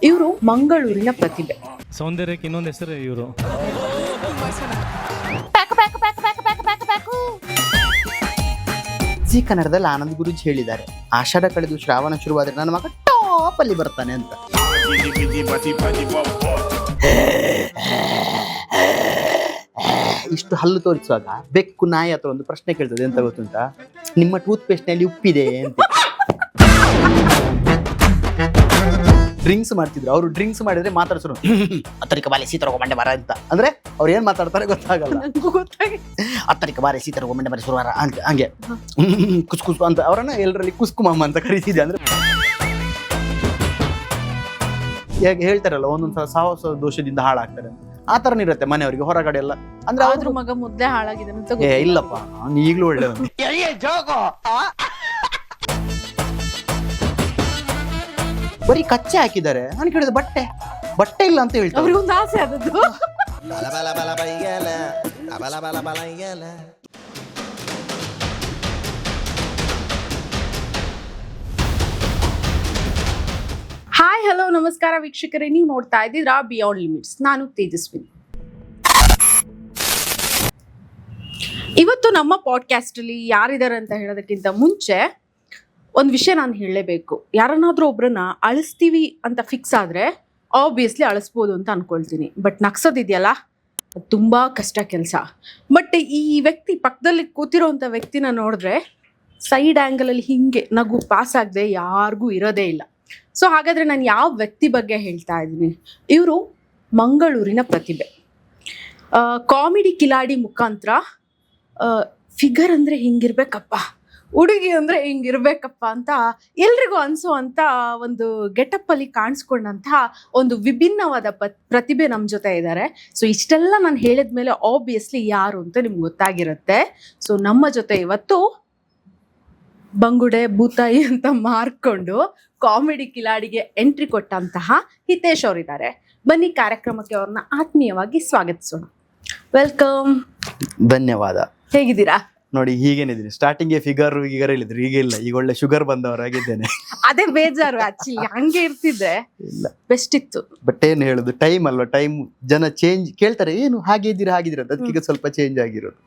ಇವರು ಮಂಗಳೂರಿನ ಪ್ರತಿಭೆ. ಸೌಂದರ್ಯಕ್ಕೆ ಇನ್ನೊಂದು ಹೆಸರು ಇವರು. ಜಿ ಕನ್ನಡದಲ್ಲಿ ಆನಂದ್ ಗುರೂಜಿ ಹೇಳಿದ್ದಾರೆ, ಆಷಾಢ ಕಳೆದು ಶ್ರಾವಣ ಶುರುವಾದ್ರೆ ನನ್ನ ಮಗ ಟಾಪ್ ಅಲ್ಲಿ ಬರ್ತಾನೆ ಅಂತ. ಇಷ್ಟು ಹಲ್ಲು ತೋರಿಸುವಾಗ ಬೆಕ್ಕು ನಾಯಿ ಅಥವಾ ಒಂದು ಪ್ರಶ್ನೆ ಕೇಳ್ತದೆ, ಎಂತ ಗೊತ್ತುಂಟಾ? ನಿಮ್ಮ ಟೂತ್ ಪೇಸ್ಟ್ ನಲ್ಲಿ ಉಪ್ಪಿದೆ ಅಂತ. ಡ್ರಿಂಕ್ಸ್ ಮಾಡ್ತಿದ್ರು ಅವರು. ಡ್ರಿಂಕ್ಸ್ ಮಾಡಿದ್ರೆ ಮಾತಾಡ್ಸೋರು ಅತ್ತರಿಕ ಬಾಲೆ ಸೀತರ ಮಂಡೆ ಬರ ಅಂತ. ಅಂದ್ರೆ ಅವ್ರು ಏನ್ ಮಾತಾಡ್ತಾರೆ ಗೊತ್ತಾಗಲ್ಲ. ಅತ್ತರಿಕ ಬಾರೆ ಸೀತರ ಮಂಡೆ ಬರ ಶುರುವಾರ ಅಂತ ಹಂಗೆ ಕುಸ್ಕುಸ್ ಅಂತ ಅವರನ್ನ ಎಲ್ಲರಲ್ಲಿ ಕುಸ್ಕುಮಮ್ಮ ಅಂತ ಕರೀತಿದ್ದೆ. ಅಂದ್ರೆ ಹೇಗೆ ಹೇಳ್ತಾರಲ್ಲ, ಒಂದೊಂದ್ಸಲ ಸಾಹಸ ದೋಷದಿಂದ ಹಾಳಾಗ್ತಾರೆ, ಆ ತರನ ಇರುತ್ತೆ ಮನೆಯವರಿಗೆ ಹೊರಗಡೆ ಎಲ್ಲ. ಅಂದ್ರೆ ಆದ್ರೂ ಮಗ ಮೊದ್ಲೇ ಹಾಳಾಗಿದೆ ಅಂತ ಏ ಇಲ್ಲಪ್ಪ, ಅವ್ನು ಈಗ್ಲೂ ಒಳ್ಳೆ. ಬರೀ ಕಚ್ಚೆ ಹಾಕಿದ್ದಾರೆ. ನಾನು ಕೇಳಿದ ಬಟ್ಟೆ ಇಲ್ಲ ಅಂತ ಹೇಳ್ತಾರೆ. ಅವ್ರಿಗೊಂದು ಆಸೆ ಆದದ್ದು. ಹಾಯ್ ಹಲೋ ನಮಸ್ಕಾರ ವೀಕ್ಷಕರೇ, ನೀವು ನೋಡ್ತಾ ಇದ್ದೀರಾ ಬಿಯಾಂಡ್ ಲಿಮಿಟ್ಸ್. ನಾನು ತೇಜಸ್ವಿನಿ. ಇವತ್ತು ನಮ್ಮ ಪಾಡ್ಕಾಸ್ಟ್ ಅಲ್ಲಿ ಯಾರಿದ್ದಾರೆ ಅಂತ ಹೇಳೋದಕ್ಕಿಂತ ಮುಂಚೆ ಒಂದು ವಿಷಯ ನಾನು ಹೇಳಲೇಬೇಕು. ಯಾರನ್ನಾದ್ರೂ ಒಬ್ರನ್ನ ಅಳಿಸ್ತೀವಿ ಅಂತ ಫಿಕ್ಸ್ ಆದ್ರೆ ಆಬ್ವಿಯಸ್ಲಿ ಅಳಿಸ್ಬೋದು ಅಂತ ಅನ್ಕೊಳ್ತೀನಿ. ಬಟ್ ನಗ್ಸೋದಿದೆಯಲ್ಲ, ತುಂಬಾ ಕಷ್ಟ ಕೆಲಸ. ಬಟ್ ಈ ವ್ಯಕ್ತಿ ಪಕ್ಕದಲ್ಲಿ ಕೂತಿರೋಂಥ ವ್ಯಕ್ತಿನ ನೋಡಿದ್ರೆ ಸೈಡ್ ಆ್ಯಂಗಲ್ ಅಲ್ಲಿ ಹಿಂಗೆ ನಗು ಪಾಸ್ ಆಗದೆ ಯಾರಿಗೂ ಇರೋದೇ ಇಲ್ಲ. ಸೊ ಹಾಗಾದ್ರೆ ನಾನು ಯಾವ ವ್ಯಕ್ತಿ ಬಗ್ಗೆ ಹೇಳ್ತಾ ಇದ್ದೀನಿ? ಇವರು ಮಂಗಳೂರಿನ ಪ್ರತಿಭೆ. ಕಾಮಿಡಿ ಕಿಲಾಡಿ ಮುಖಾಂತರ ಫಿಗರ್ ಅಂದರೆ ಹಿಂಗಿರ್ಬೇಕಪ್ಪ, ಹುಡುಗಿ ಅಂದರೆ ಹಿಂಗಿರ್ಬೇಕಪ್ಪ ಅಂತ ಎಲ್ರಿಗೂ ಅನಿಸುವಂಥ ಒಂದು ಗೆಟಪ್ಪಲ್ಲಿ ಕಾಣಿಸ್ಕೊಂಡಂತಹ ಒಂದು ವಿಭಿನ್ನವಾದ ಪ್ರತಿಭೆ ನಮ್ಮ ಜೊತೆ ಇದ್ದಾರೆ. ಸೊ ಇಷ್ಟೆಲ್ಲ ನಾನು ಹೇಳಿದ್ಮೇಲೆ ಆಬ್ವಿಯಸ್ಲಿ ಯಾರು ಅಂತ ನಿಮ್ಗೆ ಗೊತ್ತಾಗಿರುತ್ತೆ. ಸೊ ನಮ್ಮ ಜೊತೆ ಇವತ್ತು ಬಂಗುಡೆ ಭೂತಾಯಿ ಅಂತ ಮಾರ್ಕೊಂಡು ಕಾಮಿಡಿ ಕಿಲಾಡಿಗೆ ಎಂಟ್ರಿ ಕೊಟ್ಟಂತಹ ಹಿತೇಶ್ ಅವರಿದ್ದಾರೆ. ಬನ್ನಿ ಕಾರ್ಯಕ್ರಮಕ್ಕೆ ಅವ್ರನ್ನ ಆತ್ಮೀಯವಾಗಿ ಸ್ವಾಗತಿಸೋಣ. ವೆಲ್ಕಮ್. ಧನ್ಯವಾದ. ಹೇಗಿದ್ದೀರಾ? ನೋಡಿ ಹೀಗೇನಿದ್ದೀನಿ. ಸ್ಟಾರ್ಟಿಂಗ್ ಫಿಗರ್ ಹೇಳಿದ್ರು, ಈಗ ಇಲ್ಲ, ಈಗ ಒಳ್ಳೆ ಶುಗರ್ ಬಂದವರಾಗಿದ್ದೇನೆ. ಅದೇ ಬೇಜಾರು ಆಕ್ಚುಲಿ. ಹಂಗೆ ಇರ್ತಿದ್ರೆ ಇಲ್ಲ ಬೆಸ್ಟ್ ಇತ್ತು. ಬಟ್ ಏನ್ ಹೇಳುದು, ಟೈಮ್ ಅಲ್ವಾ, ಟೈಮ್ ಜನ ಚೇಂಜ್ ಕೇಳ್ತಾರೆ, ಏನು ಹಾಗೆ ಇದ್ದೀರಾ ಅಂತ. ಅದಕ್ಕೀಗ ಸ್ವಲ್ಪ ಚೇಂಜ್ ಆಗಿರೋದು.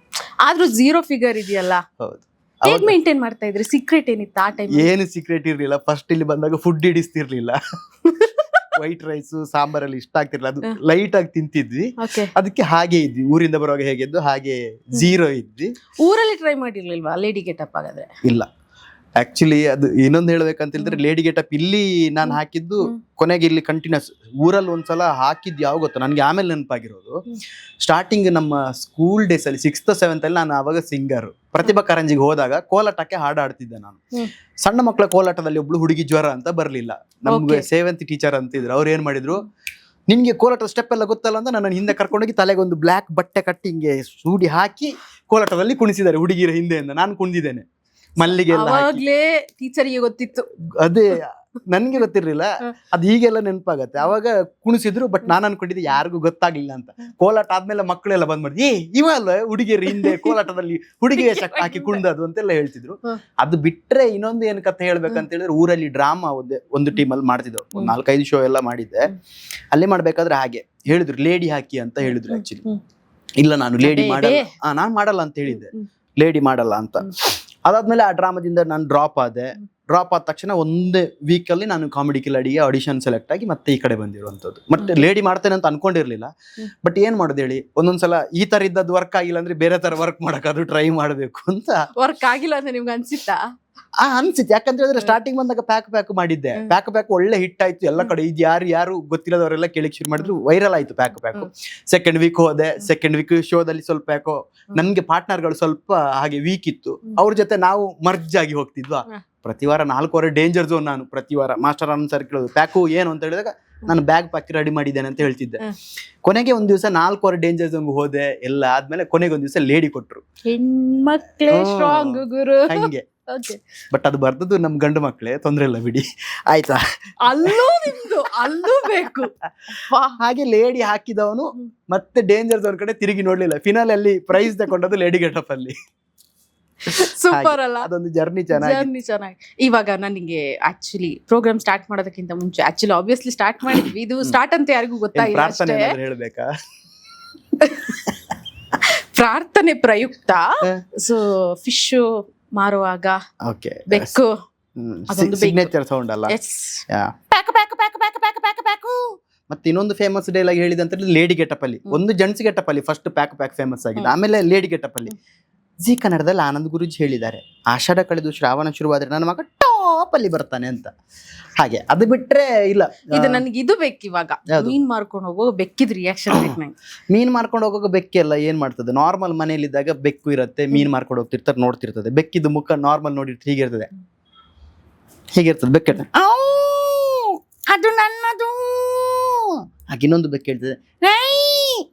ಆದ್ರೂ ಝೀರೋ ಫಿಗರ್ ಇದೆಯಲ್ಲ, ಹೌದು. ಹೇಗ್ ಮೇಂಟೈನ್ ಮಾಡ್ತಾ ಇದ್ರಿ? ಸೀಕ್ರೆಟ್ ಏನಿತ್ತು ಆ ಟೈಮ್? ಏನು ಸೀಕ್ರೆಟ್ ಇರ್ಲಿಲ್ಲ. ಫಸ್ಟ್ ಇಲ್ಲಿ ಬಂದಾಗ ಫುಡ್ ಹಿಡಿಸ್ತಿರ್ಲಿಲ್ಲ. ವೈಟ್ ರೈಸ್ ಸಾಂಬಾರಲ್ಲಿ ಇಷ್ಟ ಆಗ್ತಿರ್ಲಿಲ್ಲ, ಅದು ಲೈಟ್ ಆಗಿ ತಿಂತಿದ್ವಿ. ಅದಕ್ಕೆ ಹಾಗೆ ಇದ್ವಿ. ಊರಿಂದ ಬರುವಾಗ ಹೇಗಿದ್ದು ಹಾಗೆ ಝೀರೋ ಇದ್ವಿ. ಊರಲ್ಲಿ ಟ್ರೈ ಮಾಡಿರ್ಲಿಲ್ವಾ ಲೇಡಿ ಗೆಟಪ್? ಹಾಗಾದ್ರೆ ಇಲ್ಲ, ಆಕ್ಚುಲಿ ಅದು ಇನ್ನೊಂದು ಹೇಳ್ಬೇಕಂತ ಹೇಳಿದ್ರೆ, ಲೇಡಿ ಗೆಟಪ್ ಇಲ್ಲಿ ನಾನು ಹಾಕಿದ್ದು ಕೊನೆಗೆ ಇಲ್ಲಿ ಕಂಟಿನ್ಯೂಸ್. ಊರಲ್ಲಿ ಒಂದ್ಸಲ ಹಾಕಿದ್ದು ಯಾವ ಗೊತ್ತಾ ನನ್ಗೆ, ಆಮೇಲೆ ನೆನಪಾಗಿರೋದು. ಸ್ಟಾರ್ಟಿಂಗ್ ನಮ್ಮ ಸ್ಕೂಲ್ ಡೇಸ್ ಅಲ್ಲಿ 6th 7th ಅಲ್ಲಿ ನಾನು ಆವಾಗ ಸಿಂಗರ್. ಪ್ರತಿಭಾ ಕಾರಂಜಿಗೆ ಹೋದಾಗ ಕೋಲಾಟಕ್ಕೆ ಹಾಡು ಹಾಡ್ತಿದ್ದೆ ನಾನು. ಸಣ್ಣ ಮಕ್ಕಳ ಕೋಲಾಟದಲ್ಲಿ ಒಬ್ಳು ಹುಡುಗಿ ಜ್ವರ ಅಂತ ಬರ್ಲಿಲ್ಲ. ನಮ್ಗೆ ಸೇವಂತಿ ಟೀಚರ್ ಅಂತಿದ್ರು. ಅವ್ರು ಏನ್ ಮಾಡಿದ್ರು, ನಿನ್ಗೆ ಕೋಲಾಟದ ಸ್ಟೆಪ್ ಎಲ್ಲ ಗೊತ್ತಲ್ಲ ಅಂತ ನನ್ನ ಹಿಂದೆ ಕರ್ಕೊಂಡೋಗಿ ತಲೆಗೆ ಒಂದು ಬ್ಲಾಕ್ ಬಟ್ಟೆ ಕಟ್ಟಿಂಗೆ ಸೂಡಿ ಹಾಕಿ ಕೋಲಾಟದಲ್ಲಿ ಕುಣಿಸಿದ್ದಾರೆ ಹುಡುಗಿರ ಹಿಂದೆಯಿಂದ. ನಾನು ಕುಣಿದಿದ್ದೇನೆ. ಮಲ್ಲಿಗೆ ಅವಾಗ್ಲೇ ಟೀಚರಿಗೆ ಗೊತ್ತಿತ್ತು. ಅದೇ ನನ್ಗೆ ಗೊತ್ತಿರ್ಲಿಲ್ಲ. ಅದು ಹೀಗೆಲ್ಲ ನೆನಪಾಗತ್ತೆ. ಅವಾಗ ಕುಣಿಸಿದ್ರು. ಬಟ್ ನಾನು ಅನ್ಕೊಂಡಿದ್ದೆ ಯಾರಿಗೂ ಗೊತ್ತಾಗ್ಲಿಲ್ಲ ಅಂತ. ಕೋಲಾಟ ಆದ್ಮೇಲೆ ಮಕ್ಕಳೆಲ್ಲ ಬಂದ್ ಮಾಡಿ, ಇವ ಅಲ್ಲ ಹುಡುಗಿಯರು ಹಿಂದೆ ಕೋಲಾಟದಲ್ಲಿ ಹುಡುಗಿ ವೇಷ ಹಾಕಿ ಕುಣಿದದು ಅಂತೆಲ್ಲ ಹೇಳ್ತಿದ್ರು. ಅದು ಬಿಟ್ರೆ ಇನ್ನೊಂದು ಏನ್ ಕಥೆ ಹೇಳ್ಬೇಕಂತ ಹೇಳಿದ್ರೆ, ಊರಲ್ಲಿ ಡ್ರಾಮಾ ಒಂದು ಟೀಮಲ್ಲಿ ಮಾಡ್ತಿದ್ರು. ಒಂದು 4-5 ಶೋ ಎಲ್ಲ ಮಾಡಿದ್ದೆ. ಅಲ್ಲೇ ಮಾಡ್ಬೇಕಾದ್ರೆ ಹಾಗೆ ಹೇಳಿದ್ರು, ಲೇಡಿ ಹಾಕಿ ಅಂತ ಹೇಳಿದ್ರು. ಆಕ್ಚುಲಿ ಇಲ್ಲ, ನಾನು ಲೇಡಿ ಮಾಡಲ್ಲ, ನಾನ್ ಮಾಡಲ್ಲ ಅಂತ ಹೇಳಿದ್ದೆ, ಲೇಡಿ ಮಾಡಲ್ಲ ಅಂತ. ಅದಾದ್ಮೇಲೆ ಆ ಡ್ರಾಮಾದಿಂದ ನಾನು ಡ್ರಾಪ್ ಆದ ತಕ್ಷಣ ಒಂದೇ ವೀಕ್ ಅಲ್ಲಿ ನಾನು ಕಾಮಿಡಿ ಕಿಲಾಡಿಗೆ ಆಡಿಷನ್ ಸೆಲೆಕ್ಟ್ ಆಗಿ ಮತ್ತೆ ಈ ಕಡೆ ಬಂದಿರುವಂತದ್ದು. ಮತ್ತೆ ಲೇಡಿ ಮಾಡ್ತೇನೆ ಅಂತ ಅನ್ಕೊಂಡಿರ್ಲಿಲ್ಲ. ಬಟ್ ಏನ್ ಮಾಡೋದು ಹೇಳಿ, ಒಂದೊಂದ್ಸಲ ಈ ತರ ಇದ್ದದ್ದು ವರ್ಕ್ ಆಗಿಲ್ಲ ಅಂದ್ರೆ ಬೇರೆ ತರ ವರ್ಕ್ ಮಾಡಕ್ಕಾದ್ರೂ ಟ್ರೈ ಮಾಡ್ಬೇಕು ಅಂತ. ವರ್ಕ್ ಆಗಿಲ್ಲ ಅಂತ ನಿಮ್ಗೆ ಅನ್ಸಿತ್ತಾ? ಅನ್ಸಿತ್ತು. ಯಾಕಂತ ಹೇಳಿದ್ರೆ ಸ್ಟಾರ್ಟಿಂಗ್ ಬಂದಾಗ ಪ್ಯಾಕ್ ಮಾಡಿದ್ದೆ. ಪ್ಯಾಕ್ ಒಳ್ಳೆ ಹಿಟ್ ಆಯ್ತು ಎಲ್ಲ ಕಡೆ. ಇದು ಯಾರು ಗೊತ್ತಿಲ್ಲದವರೆಲ್ಲ ಕೇಳಿಕ್ ಶುರು ಮಾಡಿದ್ರು. ವೈರಲ್ ಆಯ್ತು ಪ್ಯಾಕ್. ಸೆಕೆಂಡ್ ವೀಕ್ ಹೋದೆ. ಸೆಕೆಂಡ್ ವೀಕ್ ಶೋದಲ್ಲಿ ಸ್ವಲ್ಪ ಯಾಕೋ ನನ್ಗೆ ಪಾರ್ಟ್ನರ್ಗಳು ಸ್ವಲ್ಪ ಹಾಗೆ ವೀಕ್ ಇತ್ತು. ಅವ್ರ ಜೊತೆ ನಾವು ಮರ್ಜ್ ಆಗಿ ಹೋಗ್ತಿದ್ವಾ. ಪ್ರತಿ ವಾರ 4 ಡೇಂಜರ್ ಝೋನ್. ನಾನು ಪ್ರತಿ ವಾರ ಮಾಸ್ಟರ್ ಸರ್ ಕೇಳೋದು, ಪ್ಯಾಕು ಏನು ಅಂತ ಹೇಳಿದಾಗ ನಾನು ಬ್ಯಾಗ್ ಪ್ಯಾಕ್ ರೆಡಿ ಮಾಡಿದ್ದೇನೆ ಅಂತ ಹೇಳ್ತಿದ್ದೆ. ಕೊನೆಗೆ ಒಂದ್ ದಿವಸ 4 ಡೇಂಜರ್ ಝೋನ್ ಹೋದೆ. ಎಲ್ಲ ಆದ್ಮೇಲೆ ಕೊನೆಗೆ ಒಂದ್ ದಿವಸ ಲೇಡಿ ಕೊಟ್ರು. ಹೆಣ್ಮಕ್ಳೇ ಸ್ಟ್ರಾಂಗ್ ಗುರು ಹಂಗೆ. ಬಟ್ ಅದು ಬರ್ದದ್ದು ನಮ್ ಗಂಡು ಮಕ್ಳೇ, ತೊಂದ್ರೆ ಇಲ್ಲ ಬಿಡಿ, ಆಯ್ತಾ? ಅಲ್ಲೂ ಬೇಕು. ಹಾಗೆ ಲೇಡಿ ಹಾಕಿದವನು ಮತ್ತೆ ಡೇಂಜರ್ ಝೋನ್ ಕಡೆ ತಿರುಗಿ ನೋಡ್ಲಿಲ್ಲ. ಫಿನಾಲ್ ಅಲ್ಲಿ ಪ್ರೈಸ್ ತಗೊಂಡದ್ದು ಲೇಡಿ ಗೆಟಪ್ ಅಲ್ಲಿ. ಸೂಪರ್ ಅಲ್ಲ, ಅದೊಂದು ಜರ್ನಿ ಚೆನ್ನಾಗಿ. ಜರ್ನಿ ಚೆನ್ನಾಗಿ. ಇವಾಗ ನನಗೆ ಆಕ್ಚುಲಿ ಪ್ರೋಗ್ರಾಮ್ ಸ್ಟಾರ್ಟ್ ಮಾಡೋದಕ್ಕಿಂತ ಮುಂಚೆ ಆಕ್ಚುಲಿ ಆಬ್ವಿಯಸ್ಲಿ ಸ್ಟಾರ್ಟ್ ಮಾಡಿದ್ವಿ, ಇದು ಸ್ಟಾರ್ಟ್ ಅಂತ ಯಾರಿಗೂ ಗೊತ್ತಾಗಿಲ್ಲ ಪ್ರಾರ್ಥನೆ ಅಷ್ಟೇ. ಏನಾದ್ರು ಹೇಳ್ಬೇಕಾ? ಪ್ರಾರ್ಥನೆ ಪ್ರಯುಕ್ತ ಸೊ ಫಿಶ್ ಮಾರುವಾಗ ಓಕೆ, ಬೆಕ್ಕು ಅದೊಂದು ಬೇಕು. ಸಿಗ್ನೇಚರ್ ಸೌಂಡ್ ಅಲ್ಲ? ಎಸ್. ಮತ್ತೆ ಇನ್ನೊಂದು ಫೇಮಸ್ ಡೈಲಾಗ್ ಹೇಳಿದೆ ಅಂತ ಹೇಳಿದ್ರೆ ಲೇಡಿ ಗೆಟಪ್ ಅಲ್ಲಿ, ಒಂದು ಜೆಂಟ್ಸ್ ಗೆಟಪ್ ಅಲ್ಲಿ ಫಸ್ಟ್ ಪ್ಯಾಕ್ ಫೇಮಸ್ ಆಗಿದೆ, ಆಮೇಲೆ ಲೇಡಿ ಗೆಟಪ್ ಅಲ್ಲಿ. ಜಿ ಕನ್ನಡದಲ್ಲಿ ಆನಂದ್ ಗುರೂಜಿ ಹೇಳಿದ್ದಾರೆ, ಆಷಾಢ ಕಳೆದು ಶ್ರಾವಣ ಶುರುವಾದ್ರೆ ನನ್ನ ಮಗ ಟಾಪ್ ಅಲ್ಲಿ ಬರ್ತಾನೆ ಅಂತ. ಹಾಗೆ ಅದು ಬಿಟ್ರೆ ಇಲ್ಲ. ಇದು ನನಗೆ ಇದು ಬೇಕು ಇವಾಗ, ಯಾವ್ದು? ಮೀನ್ ಮಾರ್ಕೊಂಡು ಹೋಗೋ ಬೆಕ್ಕಿದ್ ರಿಯಾಕ್ಷನ್ ಬೇಕು ನಂಗೆ. ಮೀನ್ ಮಾರ್ಕೊಂಡು ಹೋಗೋ ಬೆಕ್ಕೆಲ್ಲ ಏನ್ ಮಾಡ್ತದೆ, ನಾರ್ಮಲ್ ಮನೇಲಿದ್ದಾಗ ಬೆಕ್ಕು ಇರುತ್ತೆ, ಮೀನ್ ಮಾರ್ಕೊಂಡು ಹೋಗ್ತಿರ್ತಾರೆ, ನೋಡ್ತಿರ್ತದೆ. ಬೆಕ್ಕಿದ್ದು ಮುಖ ನಾರ್ಮಲ್ ನೋಡಿರ್ತಾರೆ, ಹೀಗಿರ್ತದೆ, ಹೀಗಿರ್ತದೆ ಬೆಕ್ಕ. ಅದು ನನ್ನದು. ಹಾಗೆ ಇನ್ನೊಂದು ಬೆಕ್ಕು ಹೇಳ್ತದೆ,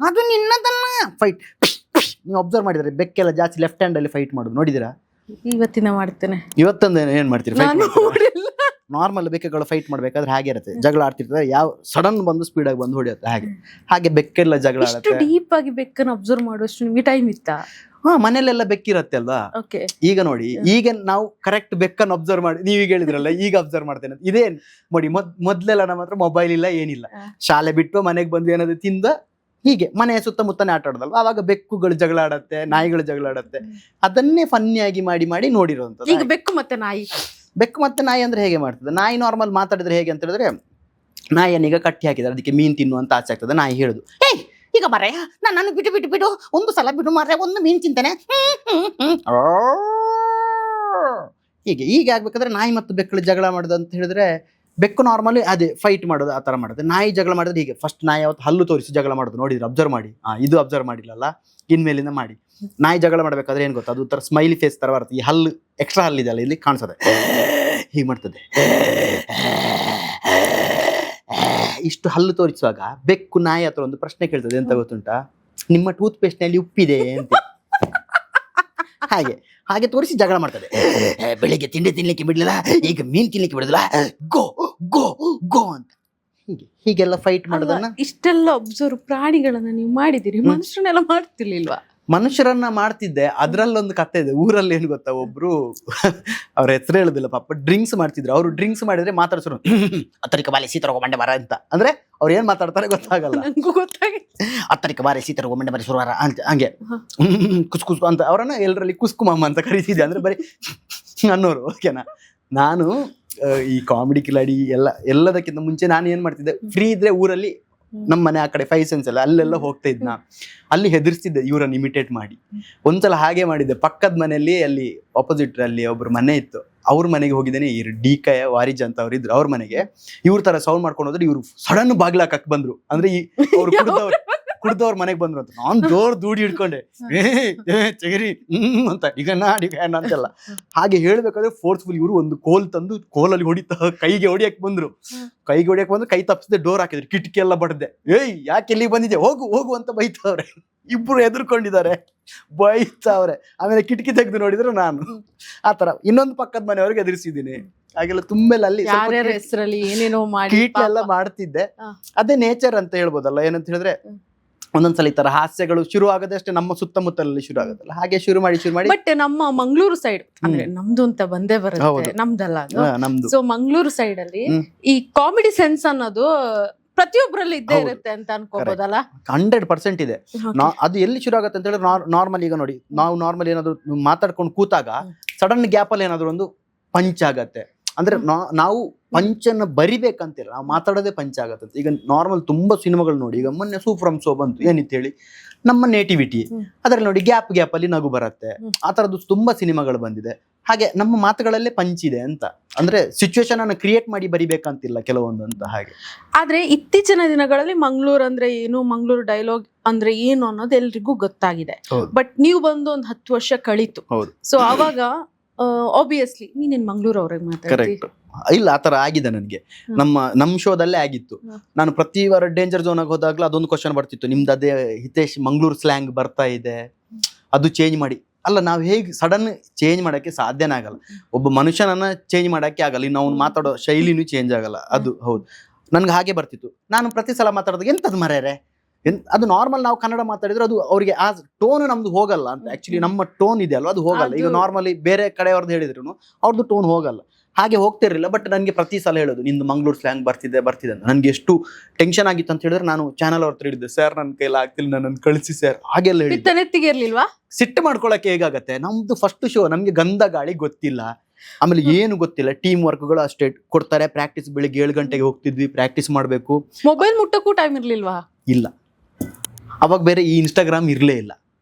ಅದು ನಿನ್ನದಲ್ಲ. ಫೈಟ್ ನೀವು ಅಬ್ಸರ್ವ್ ಮಾಡಿದ್ರೆ ಬೆಕ್ಕೆಲ್ಲ ಜಾಸ್ತಿ ಲೆಫ್ಟ್ ಹ್ಯಾಂಡ್ ಅಲ್ಲಿ ಫೈಟ್ ಮಾಡೋದು ನೋಡಿದಿರಾ? ಇವತ್ತಿನ ಮಾಡ್ತೇನೆ. ಇವತ್ತೊಂದು ಏನ್ ಮಾಡ್ತೀರಿ? ನಾನು ನೋಡಿಲ್ಲ. ನಾರ್ಮಲ್ ಬೆಕ್ಕುಗಳು ಫೈಟ್ ಮಾಡ್ಬೇಕಾದ್ರೆ ಹಾಗೆ ಇರುತ್ತೆ, ಜಗಳ ಆಡ್ತಿರ್ತದೆ, ಯಾವ ಸಡನ್ ಬಂದು ಸ್ಪೀಡ್ ಆಗಿ ಬಂದು ಹೊಡಿಯುತ್ತೆ. ಹಾಗೆ ಹಾಗೆ ಬೆಕ್ಕೆಲ್ಲ ಜಗಳ ಇಷ್ಟು ಆಡುತ್ತೆ. ಡೀಪ್ ಆಗಿ ಬೆಕ್ಕನ್ನು ಅಬ್ಸರ್ವ್ ಮಾಡುವಷ್ಟು ನಿಮ್ಗೆ ಟೈಮ್ ಇತ್ತಾ? ಹಾ, ಮನೇಲೆಲ್ಲ ಬೆಕ್ಕಿರತ್ತೆ ಅಲ್ವಾ? ಓಕೆ. ಈಗ ನೋಡಿ, ಈಗ ನಾವು ಕರೆಕ್ಟ್ ಬೆಕ್ಕನ್ನು ಅಬ್ಸರ್ವ್ ಮಾಡಿ, ನೀವೀಗ ಹೇಳಿದ್ರಲ್ಲ ಈಗ ಅಬ್ಸರ್ವ್ ಮಾಡ್ತೇನೆ. ಇದೇನ್ ನೋಡಿ, ಮೊದ್ಲೆಲ್ಲ ನಮ್ಮ ಹತ್ರ ಮೊಬೈಲ್ ಇಲ್ಲ, ಏನಿಲ್ಲ. ಶಾಲೆ ಬಿಟ್ಟು ಮನೆಗೆ ಬಂದು ಏನಾದ್ರು ತಿಂದ ಹೀಗೆ ಮನೆಯ ಸುತ್ತಮುತ್ತನೇ ಆಟ ಆಡೋದಲ್ವ, ಆವಾಗ ಬೆಕ್ಕುಗಳು ಜಗಳ ಆಡತ್ತೆ, ನಾಯಿಗಳು ಜಗಳ ಆಡತ್ತೆ. ಅದನ್ನೇ ಫನ್ನಿಯಾಗಿ ಮಾಡಿ ಮಾಡಿ ನೋಡಿರೋಂಥದ್ದು. ಈಗ ಬೆಕ್ಕು ಮತ್ತೆ ನಾಯಿ, ಬೆಕ್ಕು ಮತ್ತೆ ನಾಯಿ ಅಂದ್ರೆ ಹೇಗೆ ಮಾಡ್ತದೆ? ನಾಯಿ ನಾರ್ಮಲ್ ಮಾತಾಡಿದ್ರೆ ಹೇಗೆ ಅಂತ ಹೇಳಿದ್ರೆ, ನಾಯಿಯನ್ನೀಗ ಕಟ್ಟಿ ಹಾಕಿದ್ರೆ ಅದಕ್ಕೆ ಮೀನ್ ತಿನ್ನು ಅಂತ ಆಸೆ ಆಗ್ತದೆ. ನಾಯಿ ಹೇಳುದು, ಏಯ್ ಈಗ ಮರೆಯ ನಾನು ಬಿಟ್ಟು ಬಿಟ್ಟು ಬಿಡು, ಒಂದು ಸಲ ಬಿಡು ಮಾರ್ರೆ, ಒಂದು ಮೀನ್ ತಿಂತಾನೆ. ಹೀಗೆ ಹೀಗೆ ಆಗ್ಬೇಕಾದ್ರೆ ನಾಯಿ ಮತ್ತು ಬೆಕ್ಕಳು ಜಗಳ ಮಾಡೋದು ಅಂತ ಹೇಳಿದ್ರೆ, ಬೆಕ್ಕು ನಾರ್ಮಲಿ ಅದೇ ಫೈಟ್ ಮಾಡೋದು, ಆ ತರ ಮಾಡೋದು. ನಾಯಿ ಜಗಳ ಮಾಡಿದ್ರೆ ಹೀಗೆ ಫಸ್ಟ್ ನಾಯಿ ಅವತ್ತು ಹಲ್ಲು ತೋರಿಸಿ ಜಗಳ ಮಾಡೋದು ನೋಡಿದ್ರೆ, ಅಬ್ಸರ್ವ್ ಮಾಡಿ. ಇದು ಅಬ್ಸರ್ವ್ ಮಾಡಿಲ್ಲಲ್ಲ, ಇನ್ಮೇಲಿಂದ ಮಾಡಿ. ನಾಯಿ ಜಗಳ ಮಾಡ್ಬೇಕಾದ್ರೆ ಏನ್ ಗೊತ್ತಾ, ಅದು ತರ ಸ್ಮೈಲಿ ಫೇಸ್ ತರ ಬರುತ್ತೆ. ಈ ಹಲ್ಲು ಎಕ್ಸ್ಟ್ರಾ ಹಲ್ಲಿದೆ ಅಲ್ಲ, ಇಲ್ಲಿ ಕಾಣಿಸ್ತದೆ, ಹೀಗೆ ಮಾಡ್ತದೆ. ಇಷ್ಟು ಹಲ್ಲು ತೋರಿಸುವಾಗ ಬೆಕ್ಕು ನಾಯಿ ಹತ್ರ ಒಂದು ಪ್ರಶ್ನೆ ಕೇಳ್ತದೆ, ಎಂತ ಗೊತ್ತುಂಟಾ? ನಿಮ್ಮ ಟೂತ್ ಪೇಸ್ಟ್ ನಲ್ಲಿ ಉಪ್ಪಿದೆ ಅಂತ. ಹಾಗೆ ಹಾಗೆ ತೋರಿಸಿ ಜಗಳ ಮಾಡ್ತದೆ. ಬೆಳಿಗ್ಗೆ ತಿಂಡಿ ತಿನ್ಲಿಕ್ಕೆ ಬಿಡ್ಲಿಲ್ಲ, ಈಗ ಮೀನ್ ತಿನ್ಲಿಕ್ಕೆ ಬಿಡುದಿಲ್ಲ, ಗೋ ಗೋ ಗೋ ಅಂತ. ಹೀಗೆ ಹೀಗೆಲ್ಲ ಫೈಟ್ ಮಾಡೋದನ್ನ. ಇಷ್ಟೆಲ್ಲ ಅಬ್ಸರ್ವ್ ಪ್ರಾಣಿಗಳನ್ನ ನೀವು ಮಾಡಿದಿರಿ, ಮನುಷ್ಯರನ್ನೆಲ್ಲ ಮಾಡ್ತಿರ್ಲಿಲ್ವಾ? ಮನುಷ್ಯರನ್ನ ಮಾಡ್ತಿದ್ದೆ. ಅದ್ರಲ್ಲೊಂದು ಕತೆ ಇದೆ ಊರಲ್ಲಿ. ಏನು ಗೊತ್ತಾ, ಒಬ್ರು ಅವ್ರ ಹೆಸರು ಹೇಳುದಿಲ್ಲ ಪಾಪ, ಡ್ರಿಂಕ್ಸ್ ಮಾಡ್ತಿದ್ರು. ಅವರು ಡ್ರಿಂಕ್ಸ್ ಮಾಡಿದ್ರೆ ಮಾತಾಡ್ಸೋರು, ಅತ್ತರಿಕ ಬಾಲೆ ಸೀತ ರೋಗಮಂಡೆ ಬರ ಅಂತ. ಅಂದ್ರೆ ಅವ್ರು ಏನ್ ಮಾತಾಡ್ತಾರೆ ಗೊತ್ತಾಗಲ್ಲ. ನಂಗೂ ಗೊತ್ತಾಗಿಲ್ಲ. ಅತ್ತರಿಕ ಬಾರೆ ಸೀತ ರೋಗಮಂಡೆ ಬರೀ ಸುರುವಾರ ಅಂತ, ಹಂಗೆ ಕುಸ್ಕು ಅಂತ. ಅವರನ್ನ ಎಲ್ಲರಲ್ಲಿ ಕುಸ್ಕುಮಮ್ಮ ಅಂತ ಕರೀತಿದ್ದೆ, ಅಂದ್ರೆ ಬರೀ ಅನ್ನೋರು. ಓಕೆನಾ? ನಾನು ಈ ಕಾಮಿಡಿ ಕಿಲಾಡಿ ಎಲ್ಲದಕ್ಕಿಂತ ಮುಂಚೆ ನಾನು ಏನ್ ಮಾಡ್ತಿದ್ದೆ, ಫ್ರೀ ಇದ್ರೆ ಊರಲ್ಲಿ ನಮ್ಮ ಮನೆ ಆ ಕಡೆ 5 ಸೆನ್ಸ್ ಎಲ್ಲ ಅಲ್ಲೆಲ್ಲ ಹೋಗ್ತಾ ಇದ್ನ. ಅಲ್ಲಿ ಹೆದರ್ಸ್ತಿದ್ದೆ ಇವ್ರನ್ನ ಇಮಿಟೇಟ್ ಮಾಡಿ. ಒಂದ್ಸಲ ಹಾಗೆ ಮಾಡಿದ್ದೆ, ಪಕ್ಕದ ಮನೆಯಲ್ಲಿ, ಅಲ್ಲಿ ಆಪೋಸಿಟ್ ಅಲ್ಲಿ ಒಬ್ರು ಮನೆ ಇತ್ತು, ಅವ್ರ ಮನೆಗೆ ಹೋಗಿದ್ದೇನೆ. ಈ ಡಿಕಯ ವಾರಿಜ್ ಅಂತ ಅವ್ರು ಇದ್ರು, ಅವ್ರ ಮನೆಗೆ ಇವ್ರ ತರ ಸೌಂಡ್ ಮಾಡ್ಕೊಂಡು ಹೋದ್ರೆ ಇವ್ರು ಸಡನ್ ಬಾಗ್ಲಾಕಕ್ ಬಂದ್ರು. ಅಂದ್ರೆ ಈ ಅವ್ರು ಕುಡ್ದವ್ರ ಮನೆಗೆ ಬಂದ್ರು ಅಂತ. ನಾನ್ ಜೋರ್ ದೂಡಿ ಹಿಡ್ಕೊಂಡೆ, ಚಗರಿ ಅಂತ, ಈಗ ಅಂತೆಲ್ಲ ಹಾಗೆ ಹೇಳ್ಬೇಕಾದ್ರೆ ಫೋರ್ಸ್ಫುಲ್ ಇವ್ರು ಒಂದು ಕೋಲ್ ತಂದು ಕೋಲಲ್ಲಿ ಕೈಗೆ ಹೊಡಿಯಕ್ ಬಂದ್ರು. ಕೈ ತಪ್ಪಿಸದೆ ಡೋರ್ ಹಾಕಿದ್ರು, ಕಿಟಕಿ ಎಲ್ಲ ಬಡ್ದೆ. ಏಯ್ ಯಾಕೆ ಎಲ್ಲಿಗೆ ಬಂದಿದ್ದೆ, ಹೋಗು ಹೋಗು ಅಂತ ಬೈತವ್ರೆ. ಇಬ್ರು ಎದುರ್ಕೊಂಡಿದ್ದಾರೆ, ಬೈತಾವ್ರೆ. ಆಮೇಲೆ ಕಿಟಕಿ ತೆಗೆದು ನೋಡಿದ್ರೆ ನಾನು ಆತರ ಇನ್ನೊಂದು ಪಕ್ಕದ ಮನೆಯವ್ರಿಗೆ ಎದುರಿಸಿದ್ದೀನಿ. ಹಾಗೆಲ್ಲ ತುಂಬೆಲ್ಲ ಅಲ್ಲಿ ಯಾರ್ಯಾರ ಹೆಸರಲ್ಲಿ ಏನೇನೋ ಮಾಡಿ ಕೀಟ ಎಲ್ಲ ಮಾಡ್ತಿದ್ದೆ. ಅದೇ ನೇಚರ್ ಅಂತ ಹೇಳ್ಬೋದಲ್ಲ. ಏನಂತ ಹೇಳಿದ್ರೆ, ಒಂದೊಂದ್ಸಲ ಈ ತರ ಹಾಸ್ಯಗಳು ಶುರು ಆಗದೆ ಅಷ್ಟೇ ನಮ್ಮ ಸುತ್ತಮುತ್ತಲಲ್ಲಿ ಶುರು ಆಗುತ್ತಲ್ಲ, ಹಾಗೆ ಶುರು ಮಾಡಿ. ಬಟ್ ನಮ್ಮ ಮಂಗಳೂರು ಸೈಡ್ ಅಂದ್ರೆ ನಮ್ದು ಅಂತ ಬಂದೇ ಬರುತ್ತೆ, ನಮ್ದಲ್ಲ ನಮ್ದು. ಸೊ ಮಂಗಳೂರು ಸೈಡ್ ಅಲ್ಲಿ ಈ ಕಾಮಿಡಿ ಸೆನ್ಸ್ ಅನ್ನೋದು ಪ್ರತಿಯೊಬ್ಬರಲ್ಲಿ ಇದ್ದೇ ಇರುತ್ತೆ ಅಂತ ಅನ್ಕೋಬಹುದಲ್ಲ. 100% ಇದೆ. ಅದು ಎಲ್ಲಿ ಶುರು ಆಗುತ್ತೆ ಅಂತ ಹೇಳಿದ್ರೆ, ನಾರ್ಮಲ್ ಈಗ ನೋಡಿ, ನಾವು ನಾರ್ಮಲ್ ಏನಾದ್ರು ಮಾತಾಡ್ಕೊಂಡು ಕೂತಾಗ ಸಡನ್ ಗ್ಯಾಪ್ ಅಲ್ಲಿ ಏನಾದ್ರು ಒಂದು ಪಂಚ್ ಆಗತ್ತೆ. ಅಂದ್ರೆ ನಾವು ಪಂಚನ್ನ ಬರಿಬೇಕಂತಿಲ್ಲ, ನಾವು ಮಾತಾಡೋದೇ ಪಂಚ ಆಗತ್ತೆ. ಈಗ ನಾರ್ಮಲ್ ತುಂಬಾ ಸಿನಿಮಾಗಳು ನೋಡಿ, ಈಗ ಮೊನ್ನೆ ಸೂಫ್ರಮ್ ಸೋ ಬಂತು, ಏನಿತ್ತು ಹೇಳಿ, ನಮ್ಮ ನೇಟಿವಿಟಿ. ಅದ್ರಲ್ಲಿ ನೋಡಿ ಗ್ಯಾಪ್ ಅಲ್ಲಿ ನಗು ಬರುತ್ತೆ. ಆ ತರದ್ದು ತುಂಬಾ ಸಿನಿಮಾಗಳು ಬಂದಿದೆ. ಹಾಗೆ ನಮ್ಮ ಮಾತುಗಳಲ್ಲೇ ಪಂಚಿದೆ ಅಂತ. ಅಂದ್ರೆ ಸಿಚುವೇಶನ್ ಅನ್ನು ಕ್ರಿಯೇಟ್ ಮಾಡಿ ಬರಿಬೇಕಂತಿಲ್ಲ ಕೆಲವೊಂದು ಅಂತ. ಹಾಗೆ ಆದ್ರೆ ಇತ್ತೀಚಿನ ದಿನಗಳಲ್ಲಿ ಮಂಗಳೂರು ಅಂದ್ರೆ ಏನು, ಮಂಗಳೂರು ಡೈಲಾಗ್ ಅಂದ್ರೆ ಏನು ಅನ್ನೋದು ಎಲ್ರಿಗೂ ಗೊತ್ತಾಗಿದೆ. ಬಟ್ ನೀವು ಬಂದು ಒಂದು 10 ವರ್ಷ ಕಳೀತು. ಸೊ ಅವಾಗ ಆಬ್ವಿಯಸ್ಲಿ ನೀನೇನ್ ಮಂಗಳೂರು ಅವ್ರಿಗೆ ಮಾತಾಡ್ತಿ? ಇಲ್ಲ, ಆತರ ಆಗಿದೆ ನನಗೆ. ನಮ್ಮ ಶೋದಲ್ಲೇ ಆಗಿತ್ತು. ನಾನು ಪ್ರತಿ ವಾರ ಡೇಂಜರ್ ಝೋನ್ ಆಗಿ ಹೋದಾಗ್ಲೂ ಅದೊಂದು ಕ್ವಶನ್ ಬರ್ತಿತ್ತು, ನಿಮ್ದು ಅದೇ ಹಿತೇಶ್ ಮಂಗಳೂರು ಸ್ಲ್ಯಾಂಗ್ ಬರ್ತಾ ಇದೆ, ಅದು ಚೇಂಜ್ ಮಾಡಿ. ಅಲ್ಲ, ನಾವು ಹೇಗೆ ಸಡನ್ ಚೇಂಜ್ ಮಾಡಕ್ಕೆ ಸಾಧ್ಯನೇ ಆಗಲ್ಲ. ಒಬ್ಬ ಮನುಷ್ಯನನ್ನ ಚೇಂಜ್ ಮಾಡಕ್ಕೆ ಆಗಲ್ಲ, ಇನ್ನು ಅವ್ನು ಮಾತಾಡೋ ಶೈಲಿನೂ ಚೇಂಜ್ ಆಗಲ್ಲ. ಅದು ಹೌದು, ನನ್ಗೆ ಹಾಗೆ ಬರ್ತಿತ್ತು. ನಾನು ಪ್ರತಿ ಸಲ ಮಾತಾಡೋದು, ಎಂತದ್ ಮರ್ಯಾರೆ ಅದು ನಾರ್ಮಲ್ ನಾವು ಕನ್ನಡ ಮಾತಾಡಿದ್ರೆ ಅದು ಅವರಿಗೆ ಆ ಟೋನ್ ನಮ್ದು ಹೋಗಲ್ಲ ಅಂತ. ಆಕ್ಚುಲಿ ನಮ್ಮ ಟೋನ್ ಇದೆ ಅಲ್ವಾ, ಅದು ಹೋಗಲ್ಲ. ಈಗ ನಾರ್ಮಲಿ ಬೇರೆ ಕಡೆಯವ್ರದ್ದು ಹೇಳಿದ್ರು ಅವ್ರದ್ದು ಟೋನ್ ಹೋಗಲ್ಲ, ಹಾಗೆ ಹೋಗ್ತಿರ್ಲಿಲ್ಲ. ಬಟ್ ನನಗೆ ಪ್ರತಿ ಸಲ ಹೇಳೋದು ನಿಂದು ಮಂಗ್ಳೂರ್ ಸ್ಲ್ಯಾಂಗ್ ಬರ್ತಿದೆ ಅಂತ. ನನಗೆ ಎಷ್ಟು ಟೆನ್ಷನ್ ಆಗಿತ್ತು ಅಂತ ಹೇಳಿದ್ರೆ ನಾನು ಚಾನಲ್ ಅವ್ರ ಹತ್ರ ಹಿಡಿದೆ, ಸರ್ ನನ್ನ ಕೈಲಿ ಆಗ್ತಿಲ್ಲ, ನನ್ನ ಕಳಿಸಿ ಸರ್, ಹಾಗೆಲ್ಲ ಹೇಳಿದ್ದೆ. ನೆತ್ತಿಗೆ ಇರ್ಲಿಲ್ವಾ? ಸಿಟ್ಟು ಮಾಡ್ಕೊಳಕ್ಕೆ ಹೇಗಾಗತ್ತೆ, ನಮ್ದು ಫಸ್ಟ್ ಶೋ, ನಮ್ಗೆ ಗಂಧ ಗಾಳಿ ಗೊತ್ತಿಲ್ಲ, ಆಮೇಲೆ ಏನು ಗೊತ್ತಿಲ್ಲ. ಟೀಮ್ ವರ್ಕ್ಗಳು ಅಷ್ಟೇ ಕೊಡ್ತಾರೆ. ಪ್ರಾಕ್ಟೀಸ್ ಬೆಳಿಗ್ಗೆ 7 ಗಂಟೆಗೆ ಹೋಗ್ತಿದ್ವಿ, ಪ್ರಾಕ್ಟೀಸ್ ಮಾಡಬೇಕು. ಮೊಬೈಲ್ ಮುಟ್ಟಕ್ಕೂ ಟೈಮ್ ಇರ್ಲಿಲ್ವಾ? ಇಲ್ಲ, ಅವಾಗ ಬೇರೆ ಈ ಇನ್ಸ್ಟಾಗ್ರಾಮ್ ಇರ್ಲೇ ಇಲ್ಲ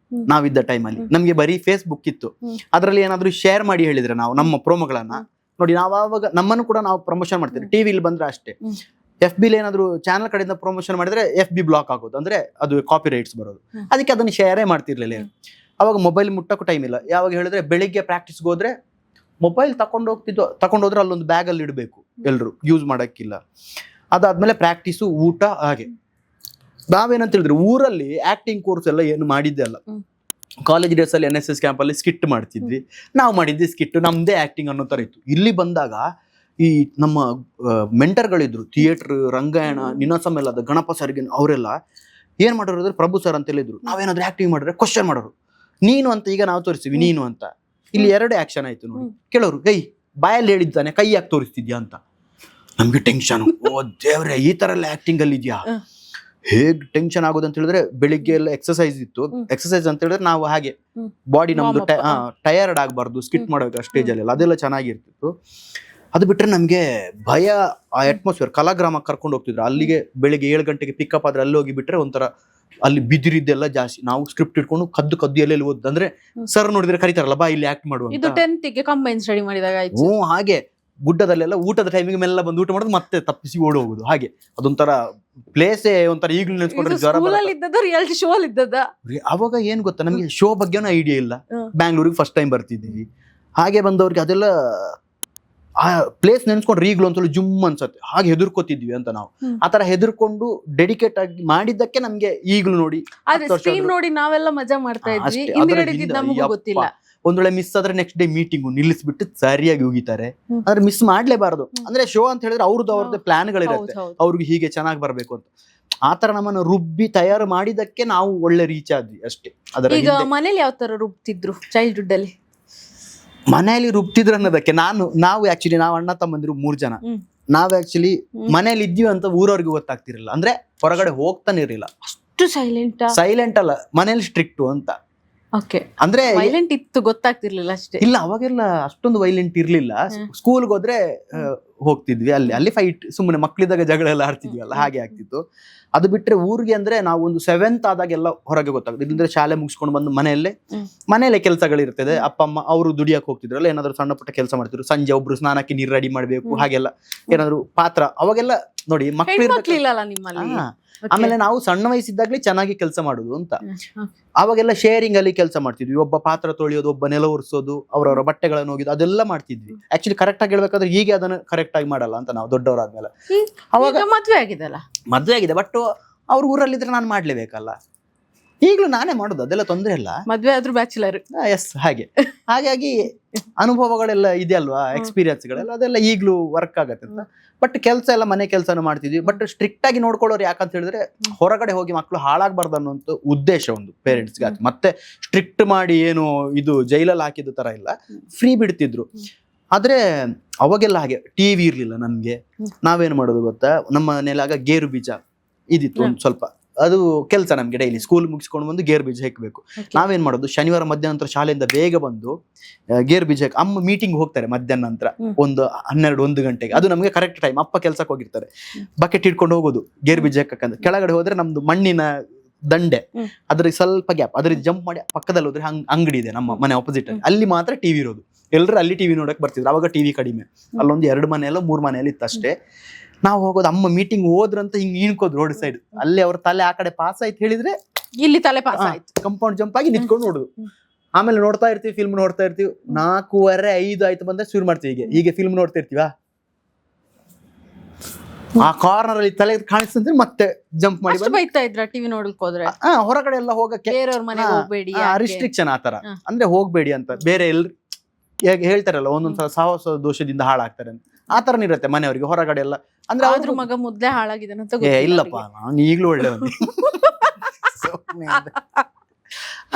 ನಾವಿದ್ದ ಟೈಮಲ್ಲಿ. ನಮ್ಗೆ ಬರೀ ಫೇಸ್ಬುಕ್ ಇತ್ತು. ಅದರಲ್ಲಿ ಏನಾದ್ರು ಶೇರ್ ಮಾಡಿ ಹೇಳಿದ್ರೆ ನಾವು ನಮ್ಮ ಪ್ರೋಮೋಗಳನ್ನ ನೋಡಿ, ನಾವು ಆವಾಗ ನಮ್ಮನ್ನು ಕೂಡ ನಾವು ಪ್ರಮೋಷನ್ ಮಾಡ್ತೀವಿ. ಟಿವಿಲಿ ಬಂದ್ರೆ ಅಷ್ಟೇ. FB ಏನಾದ್ರು ಚಾನಲ್ ಕಡೆಯಿಂದ ಪ್ರಮೋಷನ್ ಮಾಡಿದ್ರೆ FB ಬ್ಲಾಕ್ ಆಗೋದು, ಅಂದ್ರೆ ಅದು ಕಾಪಿ ರೈಟ್ಸ್ ಬರೋದು. ಅದಕ್ಕೆ ಅದನ್ನ ಶೇರೇ ಮಾಡ್ತಿರ್ಲಿಲ್ಲ. ಅವಾಗ ಮೊಬೈಲ್ ಮುಟ್ಟಕ್ಕೂ ಟೈಮ್ ಇಲ್ಲ. ಯಾವಾಗ ಹೇಳಿದ್ರೆ ಬೆಳಿಗ್ಗೆ ಪ್ರಾಕ್ಟೀಸ್ಗೆ ಹೋದ್ರೆ ಮೊಬೈಲ್ ತಕೊಂಡೋದ್ರೆ ಅಲ್ಲೊಂದು ಬ್ಯಾಗ್ ಅಲ್ಲಿ ಇಡಬೇಕು, ಎಲ್ರು ಯೂಸ್ ಮಾಡಕ್ಕಿಲ್ಲ. ಅದಾದ್ಮೇಲೆ ಪ್ರಾಕ್ಟೀಸು, ಊಟ, ಹಾಗೆ. ನಾವೇನಂತ ಹೇಳಿದ್ರೆ ಊರಲ್ಲಿ ಆಕ್ಟಿಂಗ್ ಕೋರ್ಸ್ ಎಲ್ಲ ಏನು ಮಾಡಿದ್ದೆ ಅಲ್ಲ. ಕಾಲೇಜ್ ಡೇಸ್ ಅಲ್ಲಿ NSS ಕ್ಯಾಂಪ್ ಅಲ್ಲಿ ಸ್ಕಿಟ್ ಮಾಡ್ತಿದ್ವಿ. ನಾವು ಮಾಡಿದ್ವಿ ಸ್ಕಿಟ್, ನಮ್ದೇ ಆಕ್ಟಿಂಗ್ ಅನ್ನೋ ತರ ಇತ್ತು. ಇಲ್ಲಿ ಬಂದಾಗ ಈ ನಮ್ಮ ಮೆಂಟರ್ಗಳಿದ್ರು, ಥಿಯೇಟರ್, ರಂಗಾಯಣ, ನಿನಾಸಮೆಲ್ಲದ ಗಣಪ ಸರ್ಗೆ, ಅವರೆಲ್ಲ ಏನ್ ಮಾಡೋರು ಅಂದ್ರೆ ಪ್ರಭು ಸರ್ ಅಂತ ಹೇಳಿದ್ರು. ನಾವೇನಾದ್ರು ಆಕ್ಟಿಂಗ್ ಮಾಡಿದ್ರೆ ಕ್ವಶನ್ ಮಾಡೋರು, ನೀನು ಅಂತ. ಈಗ ನಾವು ತೋರಿಸ್ತೀವಿ ನೀನು ಅಂತ. ಇಲ್ಲಿ 2 ಆಕ್ಷನ್ ಆಯ್ತು ನೋಡಿ. ಕೆಲವರು ಬಾಯಲ್ಲಿ ಹೇಳಿದ್ದಾನೆ, ಕೈ ಯಾಕೆ ತೋರಿಸ್ತಿದ್ಯಾ ಅಂತ. ನಮ್ಗೆ ಟೆನ್ಷನ್, ಓ ದೇವ್ರೆ, ಈ ತರ ಎಲ್ಲ ಆಕ್ಟಿಂಗ್ ಅಲ್ಲಿ ಇದೆಯಾ. ಹೇಗ್ ಟೆನ್ಷನ್ ಆಗೋದು ಅಂತ ಹೇಳಿದ್ರೆ ಬೆಳಿಗ್ಗೆ ಎಲ್ಲ ಎಕ್ಸರ್ಸೈಸ್ ಇತ್ತು. ಎಕ್ಸರ್ಸೈಸ್ ಅಂತ ಹೇಳಿದ್ರೆ ನಾವು ಹಾಗೆ ಬಾಡಿ ನಮ್ದು ಟಯರ್ಡ್ ಆಗಬಾರ್ದು ಸ್ಕಿಟ್ ಮಾಡೋಕೆ ಸ್ಟೇಜ್ ಅಲ್ಲಿ, ಅದೆಲ್ಲ ಚೆನ್ನಾಗಿರ್ತಿತ್ತು. ಅದು ಬಿಟ್ರೆ ನಮ್ಗೆ ಭಯ. ಆ ಅಟ್ಮಾಸ್ಫಿಯರ್, ಕಲಾಗ್ರಾಮ ಕರ್ಕೊಂಡು ಹೋಗ್ತಿದ್ರು. ಅಲ್ಲಿಗೆ ಬೆಳಿಗ್ಗೆ 7 ಗಂಟೆಗೆ ಪಿಕಪ್ ಆದ್ರೆ ಅಲ್ಲಿ ಹೋಗಿ ಬಿಟ್ರೆ ಒಂಥರ ಅಲ್ಲಿ ಬಿದಿರಿದ್ದೆಲ್ಲ ಜಾಸ್ತಿ. ನಾವು ಸ್ಕ್ರಿಪ್ಟ್ ಇಟ್ಕೊಂಡು ಕದ್ದು ಎಲ್ಲೆಲ್ಲಿ ಓದ್, ಅಂದ್ರೆ ಸರ್ ನೋಡಿದ್ರೆ ಕರಿತಾರಲ್ಲ, ಬಾ ಇಲ್ಲಿ ಆಕ್ಟ್ ಮಾಡುವ. ಇದು 10th ಗೆ ಕಂಬೈನ್ ಸ್ಟಡಿ ಮಾಡಿದಾಗ ಆಯ್ತು. ಹಾಗೆ ಗುಡ್ಡದಲ್ಲೆಲ್ಲ ಊಟದ ಟೈಮಿಗೆ ಮೆಲ್ಲ ಬಂದು ಊಟ ಮಾಡೋದು, ಮತ್ತೆ ತಪ್ಪಿಸಿ ಓಡಿ ಹೋಗುದು. ಹಾಗೆ ಅದೊಂಥರ ಪ್ಲೇಸೇ ಒಂಥರ ಈಗಲೂ ನೆನ್ಸ್ಕೊಂಡ್ರೆ ಜ್ವರ. ರಿಯಾಲಿಟಿ ಶೋ ಅಲ್ಲಿ ಇದ್ದದ. ಅವಾಗ ಏನ್ ಗೊತ್ತಾ, ನಮ್ಗೆ ಶೋ ಬಗ್ಗೆನೂ ಐಡಿಯಾ ಇಲ್ಲ. ಬ್ಯಾಂಗ್ಳೂರಿಗೆ ಫಸ್ಟ್ ಟೈಮ್ ಬರ್ತಿದ್ದೀವಿ. ಹಾಗೆ ಬಂದವ್ರಿಗೆ ಅದೆಲ್ಲ ಆ ಪ್ಲೇಸ್ ನೆನ್ಸ್ಕೊಂಡ್ರೆ ಈಗ್ಲೂ ಒಂದ್ಸಲ ಜುಮ್ ಅನ್ಸತ್ತೆ. ಹಾಗೆ ಹೆದರ್ಕೋತಿದ್ವಿ ಅಂತ ನಾವು. ಆತರ ಹೆದರ್ಕೊಂಡು ಡೆಡಿಕೇಟ್ ಆಗಿ ಮಾಡಿದ್ದಕ್ಕೆ ನಮ್ಗೆ ಈಗ್ಲೂ ನೋಡಿ ನೋಡಿ ನಾವೆಲ್ಲ ಮಜಾ ಮಾಡ್ತಾ ಇದ್ವಿ. ನಮಗೂ ಗೊತ್ತಿಲ್ಲ. ಒಂದ್ ವೇಳೆ ಮಿಸ್ ಆದ್ರೆ ನೆಕ್ಸ್ಟ್ ಡೇ ಮೀಟಿಂಗ್ ನಿಲ್ಲಿಸ್ಬಿಟ್ಟು ಸರಿಯಾಗಿ ಹೋಗಿತಾರೆ. ಅಂದ್ರೆ ಮಿಸ್ ಮಾಡ್ಲೇಬಾರದು. ಅಂದ್ರೆ ಶೋ ಅಂತ ಹೇಳಿದ್ರೆ ಅವ್ರದ್ದು ಪ್ಲಾನ್ಗಳಿರುತ್ತೆ, ಅವ್ರಿಗೆ ಹೀಗೆ ಚೆನ್ನಾಗಿ ಬರ್ಬೇಕು ಅಂತ. ಆತರ ನಮ್ಮನ್ನು ರುಬ್ಬಿ ತಯಾರು ಮಾಡಿದಕ್ಕೆ ನಾವು ಒಳ್ಳೆ ರೀಚ್ ಆದ್ವಿ ಅಷ್ಟೇ. ಈಗ ಮನೇಲಿ ಯಾವ ತರ ರುಬ್ತಿದ್ರು ಚೈಲ್ಡ್ಹುಡ್ ಅಲ್ಲಿ? ಮನೆಯಲ್ಲಿ ರುಬ್ತಿದ್ರು ಅನ್ನೋದಕ್ಕೆ ನಾವು ಆಕ್ಚುಲಿ ನಾವು ಅಣ್ಣ ತಮ್ಮಂದಿರು 3 ಜನ. ನಾವ್ ಆಕ್ಚುಲಿ ಮನೇಲಿ ಇದ್ದೀವಿ ಅಂತ ಊರವ್ರಿಗೆ ಗೊತ್ತಾಗ್ತಿರಲಿಲ್ಲ. ಅಂದ್ರೆ ಹೊರಗಡೆ ಹೋಗ್ತಾನೆ ಇರಲಿಲ್ಲ. ಅಷ್ಟು ಸೈಲೆಂಟ್ ಅಲ್ಲ, ಮನೇಲಿ ಸ್ಟ್ರಿಕ್ಟ್ ಅಂತ. ಅಂದ್ರೆ ವೈಲೆಂಟ್ ಇತ್ತು, ಗೊತ್ತಾಗ್ತಿರ್ಲಿಲ್ಲ ಅಷ್ಟೇ. ಇಲ್ಲ, ಅವಾಗೆಲ್ಲ ಅಷ್ಟೊಂದು ವೈಲೆಂಟ್ ಇರ್ಲಿಲ್ಲ. ಸ್ಕೂಲ್ಗೆ ಹೋದ್ರೆ ಹೋಗ್ತಿದ್ವಿ, ಅಲ್ಲಿ ಫೈಟ್, ಸುಮ್ಮನೆ ಮಕ್ಳಿದಾಗ ಜಗಳ ಎಲ್ಲ ಆಡ್ತಿದ್ವಿ ಅಲ್ಲ, ಹಾಗೆ ಆಗ್ತಿತ್ತು. ಅದು ಬಿಟ್ರೆ ಊರಿಗೆ ಅಂದ್ರೆ ನಾವು ಒಂದು 7th ಆದಾಗೆಲ್ಲ ಹೊರಗೆ ಗೊತ್ತಾಗ್ತದೆ. ಇಲ್ಲಂದ್ರೆ ಶಾಲೆ ಮುಗಿಸ್ಕೊಂಡು ಬಂದು ಮನೆಯಲ್ಲೇ ಕೆಲಸಗಳಿರ್ತದೆ. ಅಪ್ಪ ಅಮ್ಮ ಅವರು ದುಡಿಯಕ್ಕೆ ಹೋಗ್ತಿದ್ರಲ್ಲ, ಏನಾದ್ರು ಸಣ್ಣ ಪುಟ್ಟ ಕೆಲಸ ಮಾಡ್ತಿದ್ರು. ಸಂಜೆ ಒಬ್ರು ಸ್ನಾನಕ್ಕೆ ನೀರು ರೆಡಿ ಮಾಡ್ಬೇಕು, ಹಾಗೆಲ್ಲ ಏನಾದ್ರು ಪಾತ್ರ. ಅವಾಗೆಲ್ಲ ನೋಡಿ ಮಕ್ಕಳು. ಆಮೇಲೆ ನಾವು ಸಣ್ಣ ವಯಸ್ಸಿದ್ದಾಗ್ಲೇ ಚೆನ್ನಾಗಿ ಕೆಲಸ ಮಾಡುದು ಅಂತ. ಅವಾಗೆಲ್ಲ ಶೇರಿಂಗ್ ಅಲ್ಲಿ ಕೆಲಸ ಮಾಡ್ತಿದ್ವಿ. ಒಬ್ಬ ಪಾತ್ರ ತೊಳೆಯೋದು, ಒಬ್ಬ ನೆಲ ಒರೆಸೋದು, ಅವರವರ ಬಟ್ಟೆಗಳನ್ನು ಹೋಗಿದ್ದು, ಅದೆಲ್ಲ ಮಾಡ್ತಿದ್ವಿ. ಆಕ್ಚುಲಿ ಕರೆಕ್ಟ್ ಆಗಿ ಹೇಳ್ಬೇಕಾದ್ರೆ ಹೀಗೆ ಅದನ್ನ ಕರೆಕ್ಟ್ ಆಗಿ ಮಾಡಲ್ಲ ಅಂತ ನಾವು ದೊಡ್ಡವರಾದ್ಮೇಲೆ. ಅವಾಗ ಮದ್ವೆ ಆಗಿದೆ, ಬಟ್ ಅವ್ರ ಊರಲ್ಲಿದ್ರೆ ನಾನು ಮಾಡ್ಲೇಬೇಕಲ್ಲ. ಈಗಲೂ ನಾನೇ ಮಾಡೋದು, ಅದೆಲ್ಲ ತೊಂದರೆ ಇಲ್ಲ. ಮದ್ವೆ ಆದ್ರೂ ಬ್ಯಾಚುಲರ್. ಎಸ್, ಹಾಗಾಗಿ ಅನುಭವಗಳೆಲ್ಲ ಇದೆ ಅಲ್ವಾ, ಎಕ್ಸ್ಪೀರಿಯನ್ಸ್ಗಳೆಲ್ಲ, ಅದೆಲ್ಲ ಈಗಲೂ ವರ್ಕ್ ಆಗತ್ತೆ ಅಂತ. ಬಟ್ ಕೆಲಸ ಎಲ್ಲ ಮನೆ ಕೆಲಸನೂ ಮಾಡ್ತಿದ್ವಿ. ಬಟ್ ಸ್ಟ್ರಿಕ್ಟ್ ಆಗಿ ನೋಡ್ಕೊಳ್ಳೋರು ಯಾಕಂತ ಹೇಳಿದ್ರೆ ಹೊರಗಡೆ ಹೋಗಿ ಮಕ್ಕಳು ಹಾಳಾಗಬಾರ್ದು ಅನ್ನೋಂಥ ಉದ್ದೇಶ ಒಂದು ಪೇರೆಂಟ್ಸ್ಗೆ. ಮತ್ತೆ ಸ್ಟ್ರಿಕ್ಟ್ ಮಾಡಿ ಏನು ಇದು ಜೈಲಲ್ಲಿ ಹಾಕಿದ ತರ ಇಲ್ಲ, ಫ್ರೀ ಬಿಡ್ತಿದ್ರು. ಆದ್ರೆ ಅವಾಗೆಲ್ಲ ಹಾಗೆ ಟಿವಿ ಇರ್ಲಿಲ್ಲ ನಮ್ಗೆ. ನಾವೇನ್ ಮಾಡೋದು ಗೊತ್ತಾ, ನಮ್ಮ ಮನೇಲಾಗ ಗೇರು ಬೀಜ ಇದಿತ್ತು ಒಂದು ಸ್ವಲ್ಪ. ಅದು ಕೆಲಸ ನಮ್ಗೆ ಡೈಲಿ ಸ್ಕೂಲ್ ಮುಗಿಸ್ಕೊಂಡು ಬಂದು ಗೇರ್ ಬೀಜ ಹಾಕಬೇಕು. ನಾವೇನ್ ಮಾಡೋದು, ಶನಿವಾರ ಮಧ್ಯಾಹ್ನ ನಂತರ ಶಾಲೆಯಿಂದ ಬೇಗ ಬಂದು ಗೇರ್ ಬೀಜ ಅಮ್ಮ ಮೀಟಿಂಗ್ ಹೋಗ್ತಾರೆ ಮಧ್ಯಾಹ್ನ ನಂತರ ಒಂದು 12-1 ಗಂಟೆಗೆ. ಅದು ನಮ್ಗೆ ಕರೆಕ್ಟ್ ಟೈಮ್. ಅಪ್ಪ ಕೆಲ್ಸಕ್ಕೆ ಹೋಗಿರ್ತಾರೆ, ಬಕೆಟ್ ಇಟ್ಕೊಂಡು ಹೋಗೋದು ಗೇರ್ ಬೀಜ ಹಾಕಂದ್ರೆ. ಕೆಳಗಡೆ ಹೋದ್ರೆ ನಮ್ದು ಮಣ್ಣಿನ ದಂಡೆ, ಅದ್ರಿಗೆ ಸ್ವಲ್ಪ ಗ್ಯಾಪ್, ಅದ್ರಿಗೆ ಜಂಪ್ ಮಾಡಿ ಪಕ್ಕದಲ್ಲಿ ಹೋದ್ರೆ ಅಂಗಡಿ ಇದೆ ನಮ್ಮ ಮನೆ ಆಪೋಸಿಟ್ ಅಲ್ಲಿ, ಅಲ್ಲಿ ಮಾತ್ರ ಟಿವಿ ಇರೋದು. ಎಲ್ಲರೂ ಅಲ್ಲಿ ಟಿವಿ ನೋಡಕ್ ಬರ್ತಿದ್ರು. ಅವಾಗ ಟಿವಿ ಕಡಿಮೆ, ಅಲ್ಲೊಂದು 2 ಮನೆಯಲ್ಲ 3 ಮನೆಯಲ್ಲಿ ಇತ್ತು ಅಷ್ಟೇ. ನಾವು ಹೋಗೋದು, ಅಮ್ಮ ಮೀಟಿಂಗ್ ಹೋದ್ರಂತ ಹಿಂಗ್ ಇಣ್ಕೋದು ರೋಡ್ ಸೈಡ್. ಅಲ್ಲಿ ಅವ್ರ ತಲೆ ಆ ಕಡೆ ಪಾಸ್ ಆಯ್ತು ಹೇಳಿದ್ರೆ ಇಲ್ಲಿ ತಲೆ ಪಾಸ್ ಆಯ್ತು, ಕಂಪೌಂಡ್ ಜಂಪ್ ಆಗಿ ನಿಂತ್ಕೊಂಡು ನೋಡುದು. ಆಮೇಲೆ ನೋಡ್ತಾ ಇರ್ತೀವಿ, ಫಿಲ್ಮ್ ನೋಡ್ತಾ ಇರ್ತೀವಿ. 4:15 ಆಯ್ತು ಬಂದ್ರೆ ಶುರು ಮಾಡ್ತೀವಿ. ಹೀಗೆ ಫಿಲ್ಮ್ ನೋಡ್ತಾ ಇರ್ತೀವ, ಆ ಕಾರ್ನರ್ ಅಲ್ಲಿ ತಲೆ ಕಾಣಿಸ್ತಂದ್ರೆ ಮತ್ತೆ ಜಂಪ್ ಮಾಡಿ ಬೈತಾ ಇದ್ರ ಟಿವಿ ನೋಡಕ್ ಹೋದ್ರೆ. ಹೊರಗಡೆ ಎಲ್ಲ ಹೋಗಕ್ಕೆ ರಿಸ್ಟ್ರಿಕ್ಷನ್ ಆತರ, ಅಂದ್ರೆ ಹೋಗ್ಬೇಡಿ ಅಂತ. ಬೇರೆ ಹೇಳ್ತಾರಲ್ಲ ಒಂದೊಂದ್ಸಲ ಸಾಹಸ ದೋಷದಿಂದ ಹಾಳಾಗ್ತಾರೆ ಅಂತ, ಆ ತರ ಇರುತ್ತೆ ಮನೆಯವರಿಗೆ. ಹೊರಗಡೆ ಎಲ್ಲ ಅಂದ್ರೆ ಆದ್ರೂ ಮಗ ಮುದ್ದೆ ಹಾಳಾಗಿದೆ ಅಂತ ಇಲ್ಲಪ್ಪ, ನಾನು ಈಗ್ಲೂ ಒಳ್ಳೆಯವನು.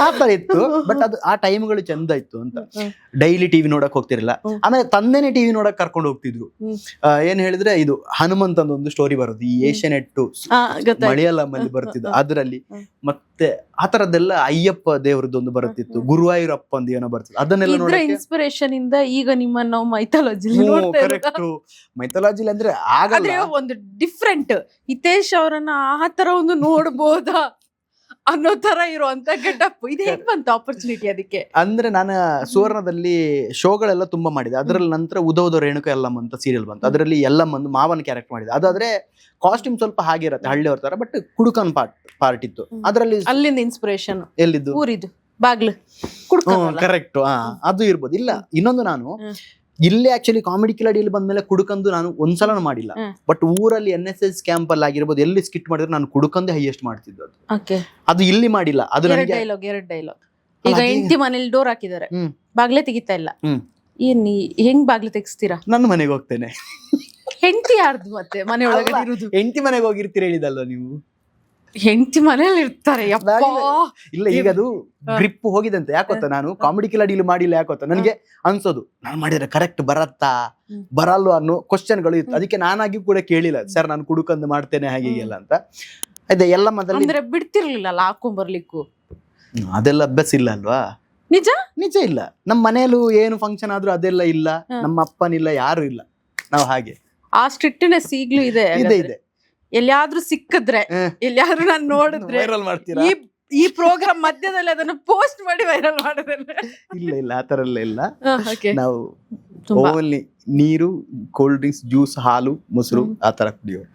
ಆ ತರ ಇತ್ತು. ಬಟ್ ಅದು ಆ ಟೈಮ್ಗಳು ಚಂದ ಇತ್ತು ಅಂತ. ಡೈಲಿ ಟಿವಿ ನೋಡಕ್ ಹೋಗ್ತಿರಲಿಲ್ಲ. ಆಮೇಲೆ ತಂದೆನೆ ಟಿವಿ ನೋಡಕ್ ಕರ್ಕೊಂಡು ಹೋಗ್ತಿದ್ರು. ಏನ್ ಹೇಳಿದ್ರೆ ಇದು ಹನುಮಂತ್ ಅಂತ ಒಂದು ಸ್ಟೋರಿ ಬರೋದು ಈ ಏಷ್ಯಾನೆಟ್ ಮಲಯಾಳಂ ಅಲ್ಲಿ ಬರ್ತಿದ್ದು ಅದ್ರಲ್ಲಿ. ಮತ್ತೆ ಆ ತರದ್ದೆಲ್ಲ ಅಯ್ಯಪ್ಪ ದೇವ್ರದ್ದೊಂದು ಬರುತ್ತಿತ್ತು, ಗುರುವಾಯೂರಪ್ಪ ಅಂತ ಏನೋ ಬರ್ತಿತ್ತು. ಅದನ್ನೆಲ್ಲ ನೋಡಿ ಇನ್ಸ್ಪಿರೇಷನ್ ಇಂದ ಈಗ ನಿಮ್ಮನ್ನ ನಾವು ಮೈಥಾಲಜಿ ಕರೆಕ್ಟ್ ಮೈಥಾಲಜಿ ಅಂದ್ರೆ ಆಗಲ್ಲ, ಒಂದು ಡಿಫ್ರೆಂಟ್ ಹಿತೇಶ್ ಅವರನ್ನ ಆ ತರ ಒಂದು ನೋಡ್ಬೋದಾ ಅನ್ನೋ ತರ ಇರುವಂತ ಗೆಟಪ್. ಇದು ಹೇಗ್ ಬಂತು ಆಪರ್ಚುನಿಟಿ ಅದಕ್ಕೆ? ಅಂದ್ರೆ ನಾನು ಸುವರ್ಣದಲ್ಲಿ ಶೋಗಳೆಲ್ಲ ತುಂಬಾ ಮಾಡಿದೆ. ಅದ್ರಲ್ಲಿ ನಂತರ ಉದೌದ ರೇಣುಕ ಯಲ್ಲಮ್ಮ ಅಂತ ಸೀರಿಯಲ್ ಬಂತು. ಅದರಲ್ಲಿ ಯಲ್ಲಮ್ಮ ಒಂದು ಮಾವನ ಕ್ಯಾರೆಕ್ಟರ್ ಮಾಡಿದೆ. ಅದಾದ್ರೆ ಕಾಸ್ಟ್ಯೂಮ್ ಸ್ವಲ್ಪ ಹಾಗೆ ಇರುತ್ತೆ ಹಳ್ಳಿಯವ್ರ ತರ, ಬಟ್ ಕುಡುಕನ್ ಪಾರ್ಟ್ ಇತ್ತು ಅದ್ರಲ್ಲಿ. ಅಲ್ಲಿಂದ ಇನ್ಸ್ಪಿರೇಷನ್ ಎಲ್ಲಿದ್ದು? ಊರಿದ್ದು ಬಾಗ್ಲು ಕರೆಕ್ಟ್. ಅದು ಇರ್ಬೋದು. ಇಲ್ಲ ಇನ್ನೊಂದು, ನಾನು ಇಲ್ಲಿ ಆಕ್ಚುಲಿ ಕಾಮಿಡಿ ಕಿಲಾಡಿಯಲ್ಲಿ ಬಂದ್ಮೇಲೆ ಕುಡುಕಂದು ನಾನು ಒಂದ್ಸಲನೂ ಮಾಡಿಲ್ಲ. ಬಟ್ ಊರಲ್ಲಿ NSS ಕ್ಯಾಂಪ್ ಅಲ್ಲಿ ಆಗಿರ್ಬೋದು, ಎಲ್ಲಿ ಸ್ಕಿಟ್ ಮಾಡಿದ್ರೆ ನಾನು ಕುಡುಕಂದೇ ಹೈಯೆಸ್ಟ್ ಮಾಡ್ತಿದ್ದು. ಅದು ಇಲ್ಲಿ ಮಾಡಿಲ್ಲ. ಅದು ಎರಡು ಡೈಲಾಗ್. ಈಗ ಹೆಂಡತಿ ಮನೇಲಿ ಡೋರ್ ಹಾಕಿದ್ದಾರೆ, ಬಾಗ್ಲೇ ತೆಗಿತಾ ಇಲ್ಲ, ಏನ್ ಹೆಂಗ್ ಬಾಗ್ಲು ತೆಗಿಸ್ತೀರಾ? ನನ್ನ ಮನೆಗೆ ಹೋಗ್ತೇನೆ. ಹೆಂಡತಿ ಯಾರ್ದು ಮತ್ತೆ ಮನೆ ಒಳಗಡೆ ಇರುದು? ಹೆಂಡತಿ ಮನೆಗೆ ಹೋಗಿರ್ತೀರ ಹೇಳಿದಲ್ವ ನೀವು? ಹೆಂಡತಿ ಮನೇಲಿ ಇರ್ತಾರೆ. ಇಲ್ಲ ಈಗ ಅದು ಗ್ರಿಪ್ ಹೋಗಿದಂತೆ. ಯಾಕೊತ್ತ ನಾನು ಕಾಮಿಡಿ ಕಿಲಾಡಿಲಿ ಮಾಡಿಲ್ಲ. ಯಾಕೊತ್ತ ನನಗೆ ಅನ್ಸೋದು ನಾನು ಮಾಡಿದ್ರೆ ಕರೆಕ್ಟ್ ಬರತ್ತಾ ಬರಲ್ವ ಅನ್ನೋ ಕ್ವಶನ್ಗಳು ಇತ್ತು. ಅದಕ್ಕೆ ನಾನಾಗಿ ಕೂಡ ಕೇಳಿಲ್ಲ, ಸರ್ ನಾನು ಕುಡುಕಂದು ಮಾಡ್ತೇನೆ ಹಾಗೆ ಎಲ್ಲ ಅಂತ. ಅದೇ ಎಲ್ಲ ಮೊದಲು ಅಂದ್ರೆ ಬಿಡ್ತಿರ್ಲಿಲ್ಲ ಹಾಕೊಂಡ್ಬರ್ಲಿಕ್ಕೂ. ಅದೆಲ್ಲ ಅಭ್ಯಾಸ ಇಲ್ಲ ಅಲ್ವಾ? ನಿಜ ನಿಜ ಇಲ್ಲ. ನಮ್ಮ ಮನೆಯಲ್ಲೂ ಏನು ಫಂಕ್ಷನ್ ಆದ್ರೂ ಅದೆಲ್ಲ ಇಲ್ಲ. ನಮ್ಮ ಅಪ್ಪನಿಲ್ಲ, ಯಾರು ಇಲ್ಲ. ನಾವು ಹಾಗೆ ಆ ಸ್ಟ್ರಿಕ್ಟ್ನೆಸ್ ಈಗ್ಲೂ ಇದೆ. ಇದೆ. ಎಲ್ಲಿಯಾದ್ರೂ ಸಿಕ್ಕಿದ್ರೆ, ಎಲ್ಲಿಯಾದ್ರೂ ನಾನು ನೋಡಿದ್ರೆ ವೈರಲ್ ಮಾಡ್ತೀರಾ? ಈ ಪ್ರೋಗ್ರಾಮ್ ಮಧ್ಯದಲ್ಲಿ ಅದನ್ನು ಪೋಸ್ಟ್ ಮಾಡಿ ವೈರಲ್ ಮಾಡೋದಲ್ಲ. ಇಲ್ಲ ಆತರ ಎಲ್ಲ ಇಲ್ಲ. ನಾವು ಓನ್ಲಿ ನೀರು, ಕೋಲ್ಡ್ ಡ್ರಿಂಕ್ಸ್, ಜ್ಯೂಸ್, ಹಾಲು, ಮೊಸರು ಆತರ ಕುಡಿಯೋರು.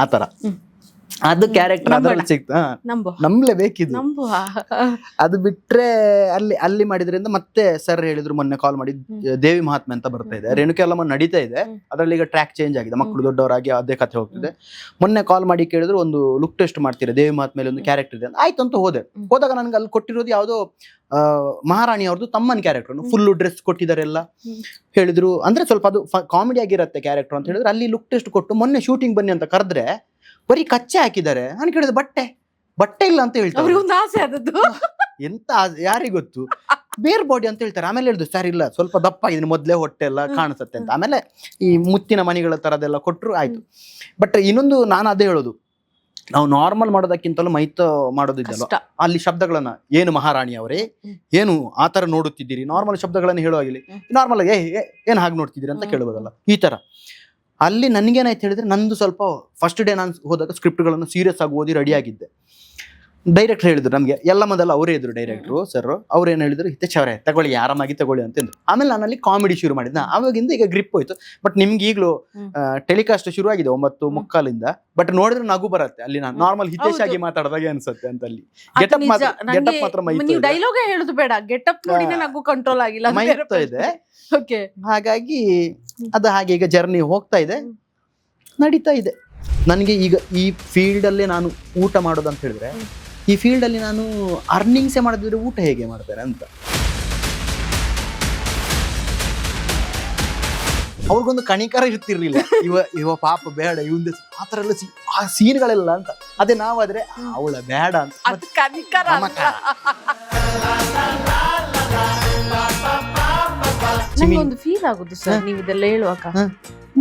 ಆತರ ಅದು ಕ್ಯಾರೆಕ್ಟರ್ ಅದ್ರಲ್ಲಿ ಸಿಕ್ತು. ನಂಬಲೇಬೇಕಿದ್ದು. ಅದು ಬಿಟ್ರೆ ಅಲ್ಲಿ ಮಾಡಿದ್ರಿಂದ ಮತ್ತೆ ಸರ್ ಹೇಳಿದ್ರು ಮೊನ್ನೆ ಕಾಲ್ ಮಾಡಿ, ದೇವಿ ಮಹಾತ್ಮೆ ಅಂತ ಬರ್ತಾ ಇದೆ, ರೇಣುಕ ಯಲ್ಲಮ್ಮ ನಡೀತಾ ಇದೆ. ಅದ್ರಲ್ಲಿ ಈಗ ಟ್ರ್ಯಾಕ್ ಚೇಂಜ್ ಆಗಿದೆ, ಮಕ್ಕಳು ದೊಡ್ಡವರಾಗಿ ಅದೇ ಕಥೆ ಹೋಗ್ತಿದೆ. ಮೊನ್ನೆ ಕಾಲ್ ಮಾಡಿ ಕೇಳಿದ್ರು, ಒಂದು ಲುಕ್ ಟೆಸ್ಟ್ ಮಾಡ್ತೀರಾ ದೇವಿ ಮಹಾತ್ಮೆಯಲ್ಲಿ ಒಂದು ಕ್ಯಾರೆಕ್ಟರ್ ಇದೆ ಅಂತ. ಆಯ್ತು ಅಂತ ಹೋದಾಗ ನನ್ಗೆ ಅಲ್ಲಿ ಕೊಟ್ಟಿರೋದು ಯಾವ್ದೋ ಮಹಾರಾಣಿ ಅವ್ರದ್ದು ತಮ್ಮನ ಕ್ಯಾರೆಕ್ಟರ್, ಫುಲ್ ಡ್ರೆಸ್ ಕೊಟ್ಟಿದಾರೆಲ್ಲ ಹೇಳಿದ್ರು. ಅಂದ್ರೆ ಸ್ವಲ್ಪ ಅದು ಕಾಮಿಡಿ ಆಗಿರತ್ತೆ ಕ್ಯಾರೆಕ್ಟರ್ ಅಂತ ಹೇಳಿದ್ರು. ಅಲ್ಲಿ ಲುಕ್ ಟೆಸ್ಟ್ ಕೊಟ್ಟು ಮೊನ್ನೆ ಶೂಟಿಂಗ್ ಬನ್ನಿ ಅಂತ ಕರೆದ್ರೆ ಬರೀ ಕಚ್ಚೆ ಹಾಕಿದ್ದಾರೆ. ನಾನು ಕೇಳಿದೆ ಬಟ್ಟೆ ಇಲ್ಲ ಅಂತ ಹೇಳ್ತಾರೆ. ಎಂತ ಯಾರಿಗ್ ಗೊತ್ತು, ಬೇರ್ ಬಾಡಿ ಅಂತ ಹೇಳ್ತಾರೆ. ಆಮೇಲೆ ಹೇಳಿದ್ರು ಸರ್ ಇಲ್ಲ ಸ್ವಲ್ಪ ದಪ್ಪ ಆಗಿದೆ, ಮೊದ್ಲೇ ಹೊಟ್ಟೆ ಎಲ್ಲ ಕಾಣಿಸುತ್ತೆ ಅಂತ. ಆಮೇಲೆ ಈ ಮುತ್ತಿನ ಮಣಿಗಳ ತರದೆಲ್ಲ ಕೊಟ್ರು, ಆಯ್ತು. ಬಟ್ ಇನ್ನೊಂದು ನಾನು ಅದೇ ಹೇಳೋದು, ನಾವು ನಾರ್ಮಲ್ ಮಾಡೋದಕ್ಕಿಂತಲೂ ಮೈತ ಮಾಡೋದಿದ್ದಲ್ಲ. ಅಲ್ಲಿ ಶಬ್ದಗಳನ್ನ ಏನು ಮಹಾರಾಣಿ ಅವರೇ ಏನು ಆತರ ನೋಡುತ್ತಿದ್ದೀರಿ, ನಾರ್ಮಲ್ ಶಬ್ದಗಳನ್ನ ಹೇಳುವಾಗಿಲ್ಲ, ನಾರ್ಮಲ್ ಆಗಿ ಏನ್ ಹಾಗೆ ನೋಡ್ತಿದ್ದೀರಿ ಅಂತ ಕೇಳ್ಬೋದಲ್ಲ. ಈ ತರ ಅಲ್ಲಿ ನನ್ಗೇನಾಯ್ತು ಹೇಳಿದ್ರೆ, ನಂದು ಸ್ವಲ್ಪ ಫಸ್ಟ್ ಡೇ ನಾನು ಹೋದಾಗ ಸ್ಕ್ರಿಪ್ಟ್ಗಳನ್ನು ಸೀರಿಯಸ್ ಆಗಿ ಓದಿ ರೆಡಿ ಆಗಿದ್ದೆ. ಡೈರೆಕ್ಟರ್ ಹೇಳಿದ್ರು ನಮ್ಗೆ, ಎಲ್ಲ ಮೊದಲು ಅವರೇ ಇದ್ರು ಡೈರೆಕ್ಟ್ರು ಸರ್. ಅವ್ರು ಏನ್ ಹೇಳಿದ್ರು, ಹಿತೇಶ್ ಅವರೇ ತಗೊಳ್ಳಿ, ಆರಾಮಾಗಿ ತಗೊಳ್ಳಿ ಅಂತಂದ್ರು. ಆಮೇಲೆ ನಾನಲ್ಲಿ ಕಾಮಿಡಿ ಶುರು ಮಾಡಿದ್ನ. ಅವಾಗಿಂದ ಈಗ ಗ್ರಿಪ್ ಹೋಯ್ತು. ಬಟ್ ನಿಮ್ಗೆ ಈಗಲೂ ಟೆಲಿಕಾಸ್ಟ್ ಶುರು ಆಗಿದೆ 9:45. ಬಟ್ ನೋಡಿದ್ರೆ ನಗು ಬರುತ್ತೆ. ಅಲ್ಲಿ ನಾನು ನಾರ್ಮಲ್ ಹಿತೇಶ್ ಆಗಿ ಮಾತಾಡಿದಾಗ ಅನ್ಸುತ್ತೆ ಅಂತ. ಅಲ್ಲಿ ಗೆಟಪ್ ಮಾತ್ರ ಡೈಲಾಗ್ ಹೇಳುದು ಬೇಡ, ಗೆಟಪ್ ನೋಡಿನೇ ನಗು ಕಂಟ್ರೋಲ್ ಆಗಿಲ್ಲ ಇದೆ. ಹಾಗಾಗಿ ಅದು ಹಾಗೆ ಈಗ ಜರ್ನಿ ಹೋಗ್ತಾ ಇದೆ, ನಡೀತಾ ಇದೆ. ನನಗೆ ಈಗ ಈ ಫೀಲ್ಡ್ ಅಲ್ಲೇ ನಾನು ಊಟ ಮಾಡೋದು ಅಂತ ಹೇಳಿದ್ರೆ, ಈ ಫೀಲ್ಡ್ ಅಲ್ಲಿ ನಾನು ಅರ್ನಿಂಗ್ಸೇ ಮಾಡಿದ್ರೆ ಊಟ ಹೇಗೆ ಮಾಡ್ತಾರೆ ಅಂತ ಅವ್ರಿಗೊಂದು ಕಣಿಕರ ಇರ್ತಿರ್ಲಿಲ್ಲ. ಇವ ಪಾಪ ಬೇಡ, ಇವಂದ ಆ ಥರ ಎಲ್ಲ ಆ ಸೀನ್ಗಳೆಲ್ಲ ಅಂತ. ಅದೇ ನಾವಾದ್ರೆ ಅವಳ ಬೇಡ ಅಂತ. ನಂಗೊಂದು ಫೀಲ್ ಆಗುದು ಸರ್, ನೀವು ಇದೆಲ್ಲ ಹೇಳುವಾಗ,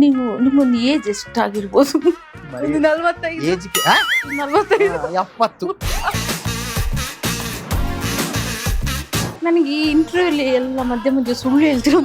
ನಿಮ್ಮೊಂದು ಏಜ್ ಎಷ್ಟಾಗಿರ್ಬೋದು? 45 70. ನನಗೆ ಈ ಇಂಟರ್ವ್ಯೂ ಅಲ್ಲಿ ಎಲ್ಲ ಮಧ್ಯೆ ಸುಳ್ಳು ಹೇಳ್ತಿರೋ